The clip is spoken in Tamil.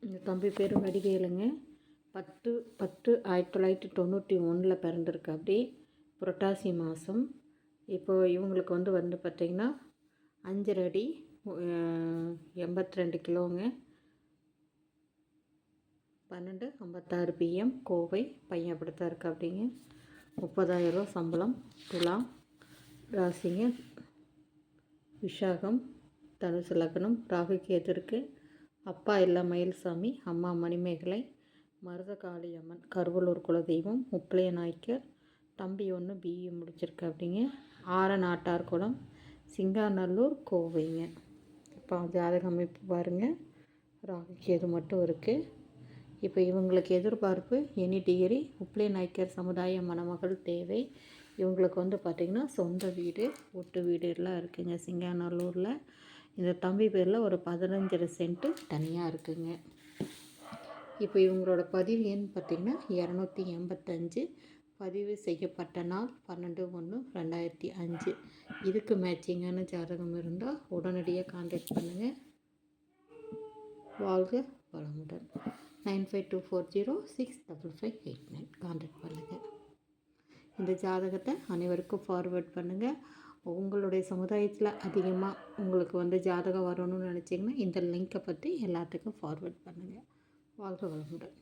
இந்த தம்பி பேர் வடிவேலுங்க. 10/10/1991 பிறந்திருக்கு. அப்படி புரட்டாசி மாதம். இப்போது இவங்களுக்கு வந்து பார்த்திங்கன்னா 5 அடி 82 கிலோங்க. 12:56 PM கோவை. பையன் அப்படித்தான் இருக்கு. அப்படிங்க 30,000 ரூபா சம்பளம். துலாம் ராசிங்க. விஷாகம் தனுசு லக்னம். ராகு கேது இருக்கு. அப்பா இல்ல மயில்சாமி, அம்மா மணிமேகலை. மருதகாளி அம்மன் கருவலூர் குலதெய்வம். முப்பளைய நாய்க்கர். தம்பி ஒன்று BE முடிச்சிருக்கு. அப்படிங்க ஆரநாட்டார் குளம் சிங்காநல்லூர் கோவைங்க. இப்போ ஜாதக அமைப்பு பாருங்கள். ராகு கேது மட்டும் இருக்குது. இப்போ இவங்களுக்கு எதிர்பார்ப்பு எனி டிகிரி. முப்பளைய நாய்க்கர் சமுதாய மணமகள் தேவை. இவங்களுக்கு வந்து பார்த்திங்கன்னா சொந்த வீடு ஒட்டு வீடு எல்லாம் இருக்குதுங்க சிங்காநல்லூரில். இந்த தம்பி பேரில் ஒரு 15 சென்ட்டு தனியாக இருக்குதுங்க. இப்போ இவங்களோட பதிவு எண் பார்த்திங்கன்னா 285. பதிவு செய்யப்பட்ட நாள் 12/1/2005. இதுக்கு மேட்சிங்கான ஜாதகம் இருந்தால் உடனடியாக கான்டாக்ட் பண்ணுங்கள். வாழ்க வளமுடன். 9524065589 கான்டாக்ட் பண்ணுங்கள். இந்த ஜாதகத்தை அனைவருக்கும் ஃபார்வேர்ட் பண்ணுங்கள். உங்களுடைய சமுதாயத்தில் அதிகமாக உங்களுக்கு வந்து ஜாதகம் வரணும்னு நினச்சிங்கன்னா இந்த லிங்க்கை பற்றி எல்லாத்துக்கும் ஃபார்வேர்ட் பண்ணுங்கள். வாழ்க வளமுடன்.